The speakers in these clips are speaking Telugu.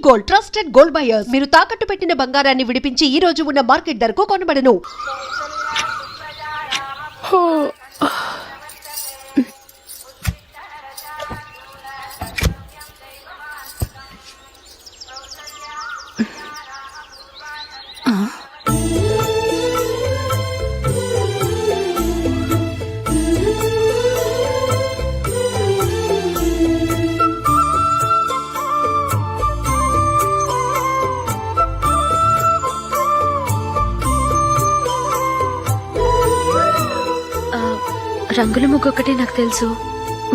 Gold, trusted gold buyers. మీరు తాకట్టు పెట్టిన బంగారాన్ని విడిపించి ఈ రోజు ఉన్న మార్కెట్ ధరకు కొనబడను. రంగుల ముగ్గు ఒకటే నాకు తెలుసు.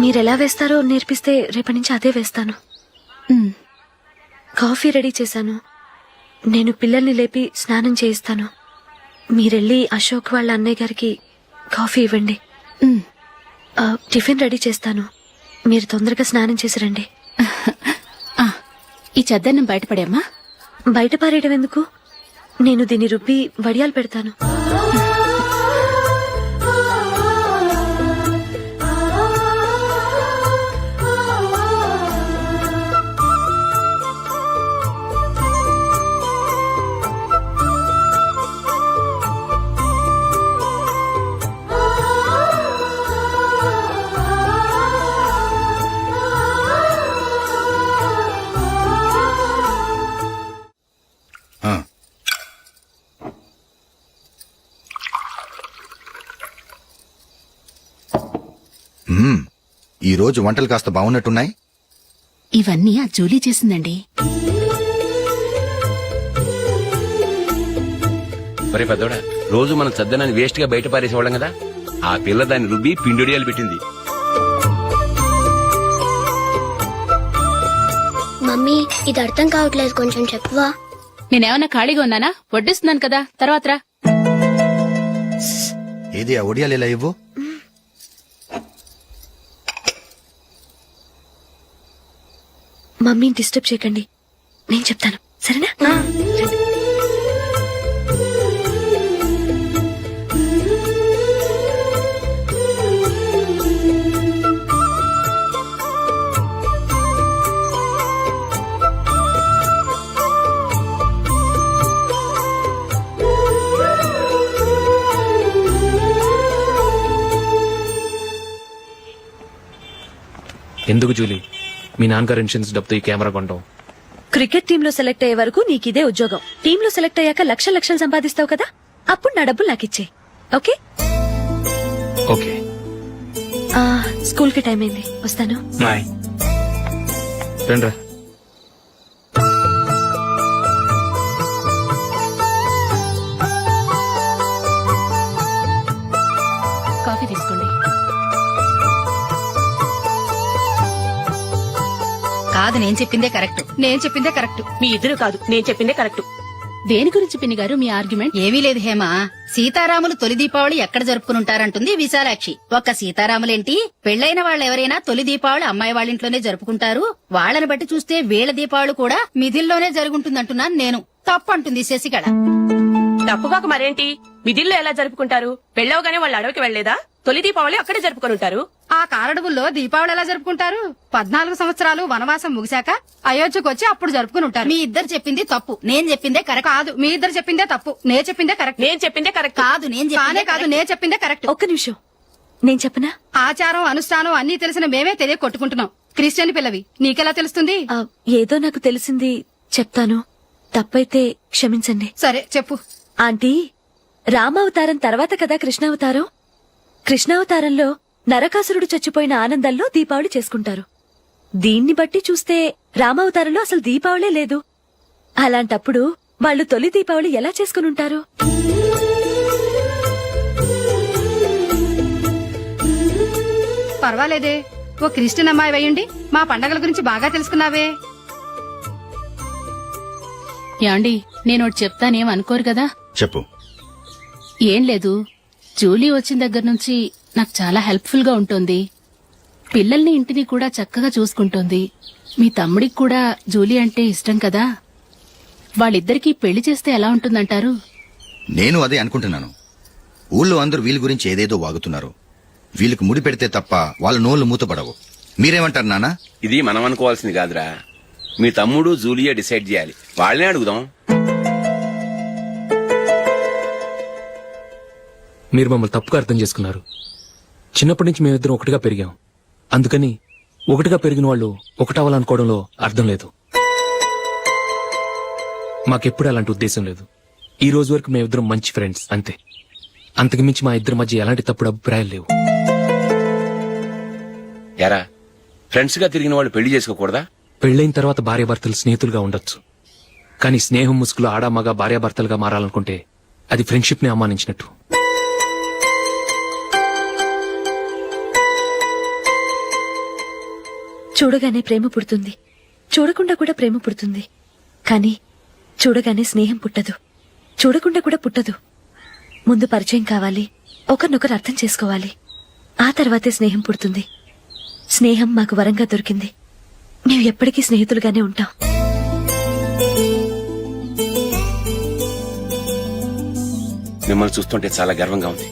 మీరెలా వేస్తారో నేర్పిస్తే రేపటి నుంచి అదే వేస్తాను. కాఫీ రెడీ చేశాను. నేను పిల్లల్ని లేపి స్నానం చేయిస్తాను. మీరెళ్ళి అశోక్ వాళ్ళ అన్నయ్య గారికి కాఫీ ఇవ్వండి. టిఫిన్ రెడీ చేస్తాను. మీరు తొందరగా స్నానం చేసి రండి. ఈ చెద్దన్నం బయటపడేమ్మా. బయట పారేయడం ఎందుకు? నేను దీన్ని రుబ్బి వడియాలు పెడతాను. ఈ రోజు వంటలు కాస్త బాగున్నట్టున్నాయి. ఇవన్నీ ఆ జూలీ చేసిందండి. మరి పెద్దోడా, రోజు మనం చద్దనాన్ని వేస్ట్ గా బయట పారేసేవాళ్ళం కదా, ఆ పిల్ల దాన్ని రుబ్బి పిండొడియాలు పెట్టింది. మమ్మీ, ఇది అర్థం కావట్లేదు, కొంచెం చెప్పవా? నేనేమన్నా ఖాళీగా ఉన్నానా? వడ్డిస్తున్నాను కదా, తర్వాత రా. ఏది ఆ ఒడియాలు ఇలా ఇవ్వు. మమ్మీని డిస్టర్బ్ చేయకండి, నేను చెప్తాను, సరేనా? ఎందుకు జూలీ, మీ నాన్నగారు ఇన్సూరెన్స్ డబ్బుతో ఈ కెమెరా కొంటాం? క్రికెట్ టీమ్ లో సెలెక్ట్ అయ్యే వరకు నీకిదే ఉద్యోగం. టీమ్ లో సెలెక్ట్ అయ్యాక లక్షలు సంపాదిస్తావు కదా, అప్పుడు నా డబ్బులు నాకు ఇచ్చే. ఓకే? ఓకే. స్కూల్ కి టైం అయింది, వస్తాను. బాయ్. రండ్రా. కాఫీ తీసుకోండి. కాదు, నేను చెప్పిందే కరెక్ట్. నేను చెప్పిందే కరెక్ట్. మీ ఇద్దరు కాదు, నేను చెప్పిందే కరెక్ట్. దేని గురించి పిన్ని గారు మీ ఆర్గ్యుమెంట్? ఏమీ లేదు హేమ. సీతారాములు తొలి దీపావళి ఎక్కడ జరుపుకుంటారంటుంది విశాలాక్షి. ఒక్క సీతారాములేంటి, పెళ్లైన వాళ్ళెవరైనా తొలి దీపావళి అమ్మాయి వాళ్ళింట్లోనే జరుపుకుంటారు. వాళ్ళని బట్టి చూస్తే వీళ్ళ దీపావళి కూడా మిథిల్లోనే జరుగుంటుందంటున్నాను నేను. తప్పు అంటుంది శశికళ. తప్పుగాక మరేంటి, మిదిల్లో ఎలా జరుపుకుంటారు? పెళ్ళవగానే వాళ్ళు అడవికి వెళ్లేదా? తొలి దీపావళి అక్కడే జరుపుకొని ఉంటారు. ఆ కారడవుల్లో దీపావళి ఎలా జరుపుకుంటారు? 14 సంవత్సరాలు వనవాసం ముగిశాక అయోధ్యకు వచ్చి అప్పుడు జరుపుకుని ఉంటారు. మీ ఇద్దరు చెప్పింది తప్పు, నేను చెప్పిందే కరెక్ట్. కాదు, మీ ఇద్దరు చెప్పిందే తప్పు, నేను చెప్పిందే కరెక్ట్. నేను చెప్పిందే కరెక్ట్. కాదు, నేను చెప్పిందే కరెక్ట్. ఒక్క నిమిషం, నేను చెప్పనా? ఆచారం అనుష్ఠానం అన్ని తెలిసిన మేమే తెలియ కొట్టుకుంటున్నాం. క్రిస్టియన్ పిల్లవి, నీకెలా తెలుస్తుంది? ఏదో నాకు తెలిసింది చెప్తాను, తప్పైతే క్షమించండి. సరే చెప్పు. ఆంటీ, రామావతారం తర్వాత కదా కృష్ణావతారం. కృష్ణావతారంలో నరకాసురుడు చచ్చిపోయిన ఆనందంలో దీపావళి చేసుకుంటారు. దీన్ని బట్టి చూస్తే రామావతారంలో అసలు దీపావళే లేదు. అలాంటప్పుడు వాళ్ళు తొలి దీపావళి ఎలా చేసుకునుంటారు? పర్వాలేదే, ఓ క్రిస్టియన్ అమ్మాయి అయ్యుండి మా పండగల గురించి బాగా తెలుసుకున్నావే. యాండి, నేనోటి చెప్తానేం అనుకోరు కదా? చెప్పు. ఏం లేదు, జూలీ వచ్చిన దగ్గర నుంచి నాకు చాలా హెల్ప్ఫుల్ గా ఉంటుంది. పిల్లల్ని ఇంటిని కూడా చక్కగా చూసుకుంటోంది. మీ తమ్ముడికి కూడా జూలీ అంటే ఇష్టం కదా. వాళ్ళిద్దరికీ పెళ్లి చేస్తే ఎలా ఉంటుందంటారు? నేను అదే అనుకుంటున్నాను. ఊళ్ళో అందరూ వీళ్ళ గురించి ఏదేదో వాగుతున్నారు. వీళ్ళకి ముడి పెడితే తప్ప వాళ్ళ నోళ్లు మూతపడవు. మీరేమంటారు నాన్న? ఇది మనం అనుకోవాల్సింది కాదురా, మీ తమ్ముడు జూలియా డిసైడ్ చేయాలి. వాళ్ళనే అడుగుదాం. మీరు మమ్మల్ని తప్పుగా అర్థం చేసుకున్నారు. చిన్నప్పటి నుంచి మేమిద్దరం ఒకటిగా పెరిగాం. అందుకని ఒకటిగా పెరిగిన వాళ్ళు ఒకటవ్వాలనుకోవడంలో అర్థం లేదు. మాకెప్పుడు అలాంటి ఉద్దేశం లేదు. ఈ రోజు వరకు మేమిద్దరం మంచి ఫ్రెండ్స్ అంతే. అంతకు మించి మా ఇద్దరి మధ్య ఎలాంటి తప్పుడు అభిప్రాయాలు లేవు. ఎరా, ఫ్రెండ్స్ గా తిరిగిన వాళ్ళు పెళ్లి చేసుకోకూడదా? పెళ్ళైన తర్వాత భార్యాభర్తలు స్నేహితులుగా ఉండొచ్చు. కానీ స్నేహం ముసుగులో ఆడా మగ భార్యాభర్తలుగా మారాలనుకుంటే అది ఫ్రెండ్షిప్ ని అవమానించినట్టు. చూడగానే ప్రేమ పుడుతుంది, చూడకుండా కూడా ప్రేమ పుడుతుంది. కానీ చూడగానే స్నేహం పుట్టదు, చూడకుండా కూడా పుట్టదు. ముందు పరిచయం కావాలి, ఒకరినొకరు అర్థం చేసుకోవాలి. ఆ తర్వాతే స్నేహం పుడుతుంది. స్నేహం మాకు వరంగా దొరికింది. మేము ఎప్పటికీ స్నేహితులుగానే ఉంటాం. మిమ్మల్ని చూస్తుంటే చాలా గర్వంగా ఉంది.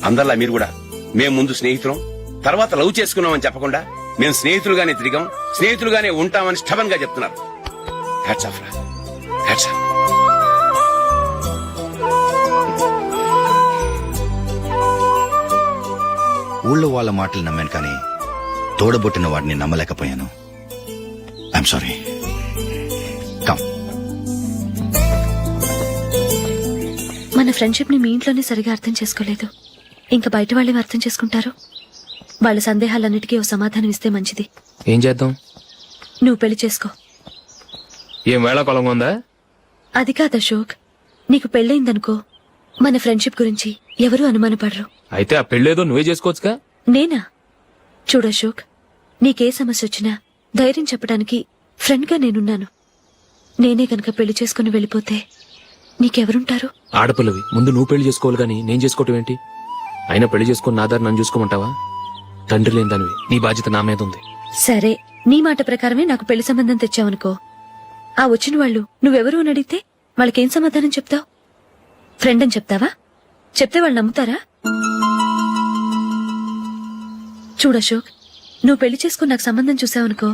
అందరిలా మీరు కూడా మేము ముందు స్నేహితులం, తర్వాత లవ్ చేసుకున్నామని చెప్పకుండా మేము స్నేహితులుగానే తిరిగాం, స్నేహితులుగానే ఉంటామని స్టబన్ గా చెప్తున్నారు. హ్యాట్స్ ఆఫ్ రా, హ్యాట్స్ ఆఫ్. ఊళ్ళో వాళ్ళ మాటలు నమ్మాను కానీ తోడబుట్టిన వాడిని నమ్మలేకపోయాను. I'm sorry. కమ్. మన ఫ్రెండ్షిప్ ని మీ ఇంట్లోనే సరిగా అర్థం చేసుకోలేదు, ఇంకా బయట వాళ్ళేం అర్థం చేసుకుంటారు? వాళ్ళ సందేహాలన్నిటికీ ఓ సమాధానం ఇస్తే మంచిది. ఏం చేద్దాం? నువ్వు పెళ్లి చేసుకో. ఏం వేళాకొలంగా ఉందా? అది కాదు అశోక్, నీకు పెళ్ళయిందనుకో, మన ఫ్రెండ్షిప్ గురించి ఎవరూ అనుమానపడరు. అయితే ఆ పెళ్ళేదో నువ్వే చేసుకోవచ్చుగా. నేనా? చూడు అశోక్, నీకే సమస్య వచ్చినా ధైర్యం చెప్పడానికి ఫ్రెండ్ గా నేనున్నాను. నేనే గనక పెళ్లి చేసుకుని వెళ్ళిపోతే నీకెవరుంటారు? ఆడపిల్లవి ముందు నువ్వు పెళ్లి చేసుకోవాలి గాని నేను చేసుకోవటం ఏంటి? అయినా పెళ్లి చేసుకుని నా దారి నన్ను చూసుకోమంటావా? తండ్రి లేని దానివి, నీ బాధ్యత నా మీద ఉంది. సరే, నీ మాట ప్రకారమే నాకు పెళ్లి సంబంధం తెచ్చావనుకో, ఆ వచ్చిన వాళ్ళు నువ్వెవరు అని అడిగితే వాళ్ళకేం సమాధానం చెప్తావు? ఫ్రెండ్ అని చెప్తావా? చెప్తే వాళ్ళు నమ్ముతారా? చూడు అశోక్, నువ్వు పెళ్లి చేసుకుని నాకు సంబంధం చూసావనుకో,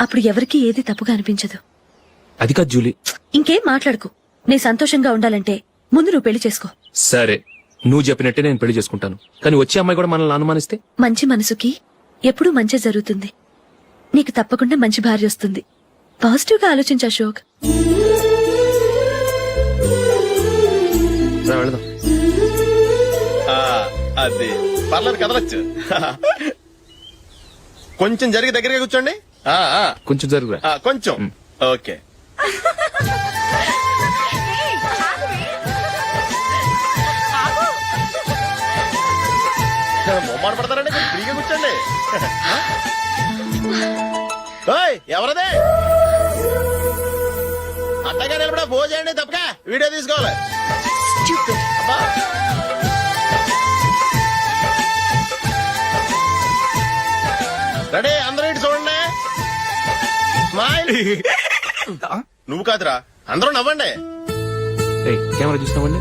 అప్పుడు ఎవరికీ ఏది తప్పుగా అనిపించదు. అది కాదు జూలీ. ఇంకేం మాట్లాడుకు. నీ సంతోషంగా ఉండాలంటే ముందు నువ్వు పెళ్లి చేసుకో. సరే, నువ్వు చెప్పినట్టే నేను పెళ్లి చేసుకుంటాను. కానీ వచ్చే అమ్మాయి కూడా మనల్ని అనుమానిస్తే? మంచి మనసుకి ఎప్పుడూ మంచి జరుగుతుంది. నీకు తప్పకుండా మంచి భార్య వస్తుంది. పాజిటివ్ గా ఆలోచించు అశోక్. రా, వెళదాం. అది పర్లేదు, కదలొచ్చు. కొంచెం జరిగి దగ్గరగా కూర్చోండి. కొంచెం జరుగురా. కొంచెం. ఓకే. మొమ్మాట పడతారండి, కొంచెం ఫ్రీగా కూర్చోండి. ఓయ్, ఎవరదే? అట్టగా నిలబడా ఫోన్ చేయండి, తప్పక వీడియో తీసుకోవాలి. అబ్బా. రెడీ, అందరూ ఇటు చూడండి. స్మైల్. నువ్వు కాదురా, అందరూ నవ్వండి. కెమెరా చూసినావండి.